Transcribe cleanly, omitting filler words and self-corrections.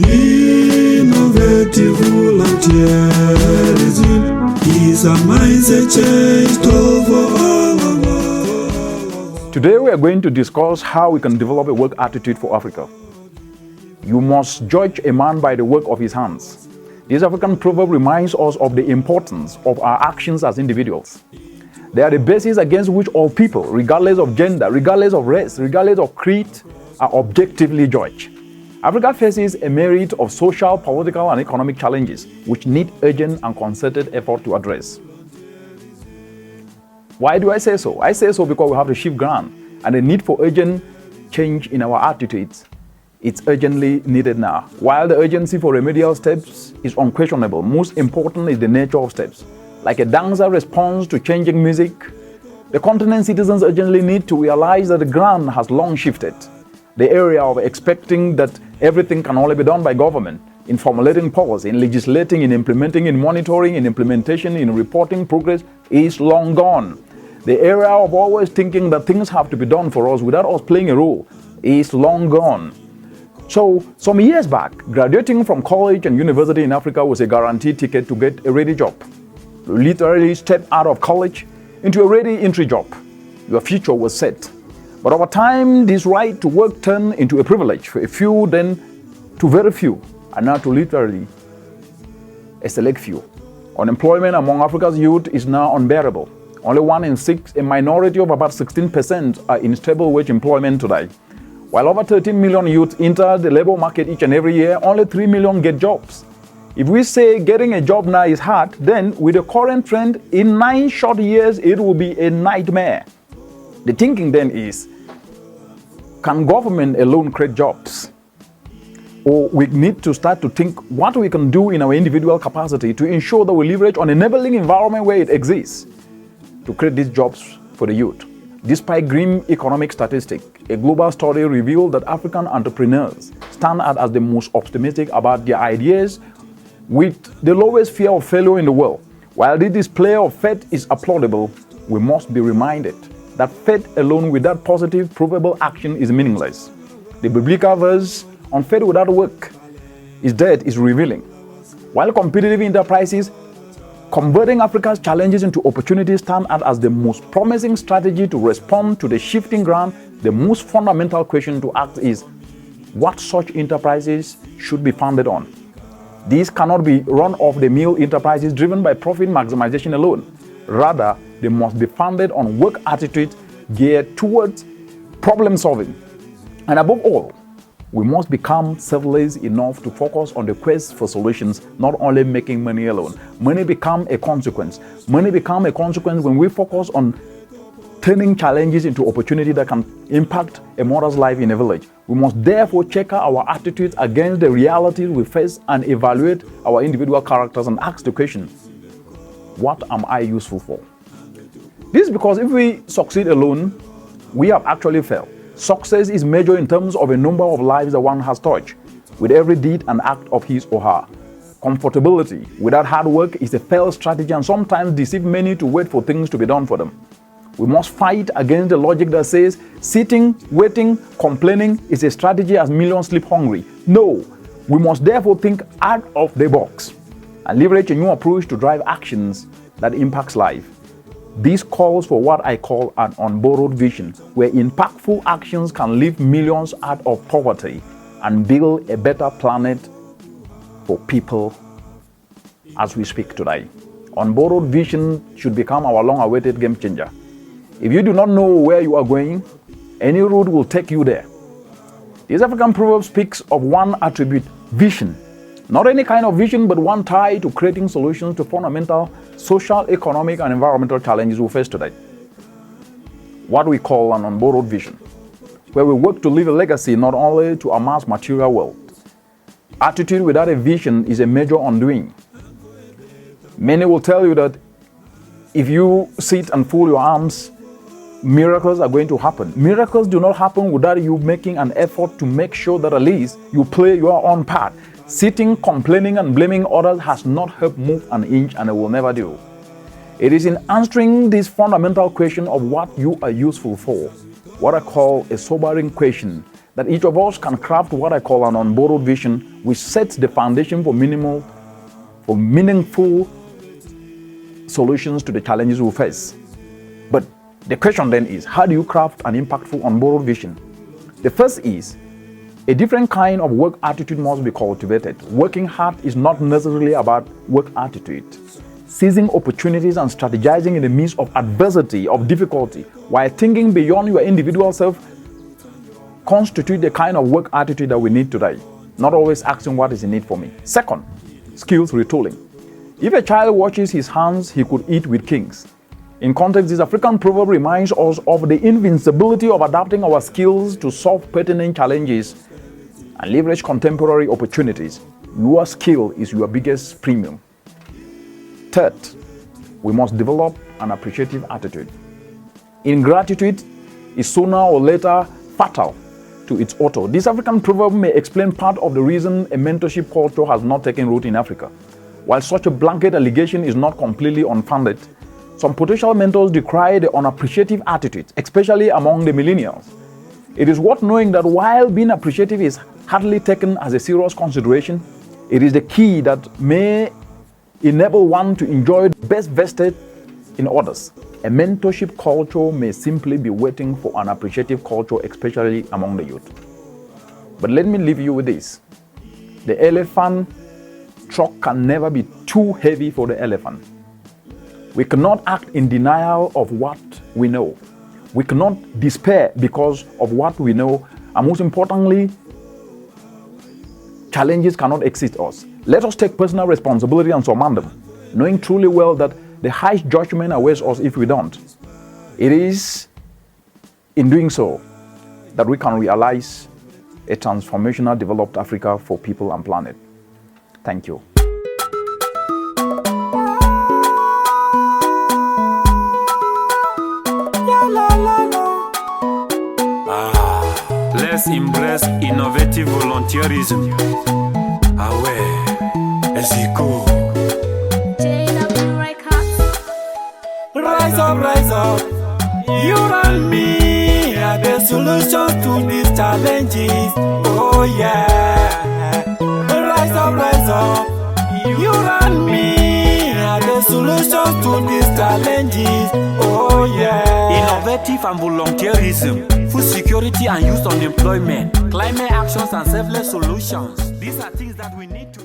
Innovative volunteerism is a mindset change over all of us. Today we are going to discuss how we can develop a work attitude for Africa. You must judge a man by the work of his hands. This African proverb reminds us of the importance of our actions as individuals. They are the basis against which all people, regardless of gender, regardless of race, regardless of creed, are objectively judged. Africa faces a myriad of social, political, and economic challenges which need urgent and concerted effort to address. Why do I say so? I say so because we have to shift ground, and the need for urgent change in our attitudes is urgently needed now. While the urgency for remedial steps is unquestionable, most important is the nature of steps. Like a dancer responds to changing music, the continent's citizens urgently need to realize that the ground has long shifted. The area of expecting that everything can only be done by government, in formulating policy, in legislating, in implementing, in monitoring, in implementation, in reporting progress is long gone. The area of always thinking that things have to be done for us without us playing a role is long gone. So, some years back, graduating from college and university in Africa was a guaranteed ticket to get a ready job. You literally step out of college into a ready entry job. Your future was set. But over time, this right to work turned into a privilege for a few, then to very few, and now to literally a select few. Unemployment among Africa's youth is now unbearable. Only 1 in 6, a minority of about 16%, are in stable wage employment today. While over 13 million youth enter the labor market each and every year, only 3 million get jobs. If we say getting a job now is hard, then with the current trend, in 9 short years, it will be a nightmare. The thinking then is, can government alone create jobs? Or we need to start to think what we can do in our individual capacity to ensure that we leverage on enabling environment where it exists to create these jobs for the youth. Despite grim economic statistics, a global study revealed that African entrepreneurs stand out as the most optimistic about their ideas with the lowest fear of failure in the world. While this display of faith is applaudable, we must be reminded that faith alone without positive, provable action is meaningless. The biblical verse on faith without work is dead is revealing. While competitive enterprises converting Africa's challenges into opportunities stand out as the most promising strategy to respond to the shifting ground, the most fundamental question to ask is what such enterprises should be founded on. These cannot be run-of-the-mill enterprises driven by profit maximization alone. Rather, they must be founded on work attitudes geared towards problem solving. And above all, we must become selfless enough to focus on the quest for solutions, not only making money alone. Money become a consequence. Money become a consequence when we focus on turning challenges into opportunity that can impact a mother's life in a village. We must therefore check out our attitudes against the realities we face and evaluate our individual characters and ask the question, what am I useful for? This is because if we succeed alone, we have actually failed. Success is measured in terms of a number of lives that one has touched, with every deed and act of his or her. Comfortability without hard work is a failed strategy and sometimes deceive many to wait for things to be done for them. We must fight against the logic that says sitting, waiting, complaining is a strategy as millions sleep hungry. No, we must therefore think out of the box and leverage a new approach to drive actions that impacts life. This calls for what I call an unborrowed vision, where impactful actions can lift millions out of poverty and build a better planet for people as we speak today. Unborrowed vision should become our long-awaited game changer. If you do not know where you are going, any route will take you there. This African proverb speaks of one attribute, vision. Not any kind of vision, but one tied to creating solutions to fundamental social, economic, and environmental challenges we face today. What we call an unborrowed vision, where we work to leave a legacy not only to amass material wealth. Attitude without a vision is a major undoing. Many will tell you that if you sit and fold your arms, miracles are going to happen. Miracles do not happen without you making an effort to make sure that at least you play your own part. Sitting, complaining, and blaming others has not helped move an inch, and it will never do. It is in answering this fundamental question of what you are useful for, what I call a sobering question, that each of us can craft what I call an unborrowed vision, which sets the foundation for meaningful solutions to the challenges we face. But the question then is, how do you craft an impactful unborrowed vision? The first is, a different kind of work attitude must be cultivated. Working hard is not necessarily about work attitude. Seizing opportunities and strategizing in the midst of adversity, of difficulty, while thinking beyond your individual self, constitute the kind of work attitude that we need today. Not always asking what is in it for me. Second, skills retooling. If a child washes his hands, he could eat with kings. In context, this African proverb reminds us of the invincibility of adapting our skills to solve pertinent challenges and leverage contemporary opportunities. Your skill is your biggest premium. Third, we must develop an appreciative attitude. Ingratitude is sooner or later fatal to its author. This African proverb may explain part of the reason a mentorship culture has not taken root in Africa. While such a blanket allegation is not completely unfounded, some potential mentors decry the unappreciative attitude, especially among the millennials. It is worth knowing that while being appreciative is hardly taken as a serious consideration, it is the key that may enable one to enjoy the best vested in others. A mentorship culture may simply be waiting for an appreciative culture, especially among the youth. But let me leave you with this. The elephant truck can never be too heavy for the elephant. We cannot act in denial of what we know. We cannot despair because of what we know. And most importantly, challenges cannot exceed us. Let us take personal responsibility and surmount them, knowing truly well that the highest judgment awaits us if we don't. It is in doing so that we can realize a transformational developed Africa for people and planet. Thank you. Let's embrace innovative volunteerism. Ah ouais, Eziko. Rise up, you and me are the solutions to these challenges. Oh yeah, rise up, you and me are the solutions to these challenges. Oh yeah, innovative and volunteerism, food security and youth unemployment, climate actions and selfless solutions. These are things that we need to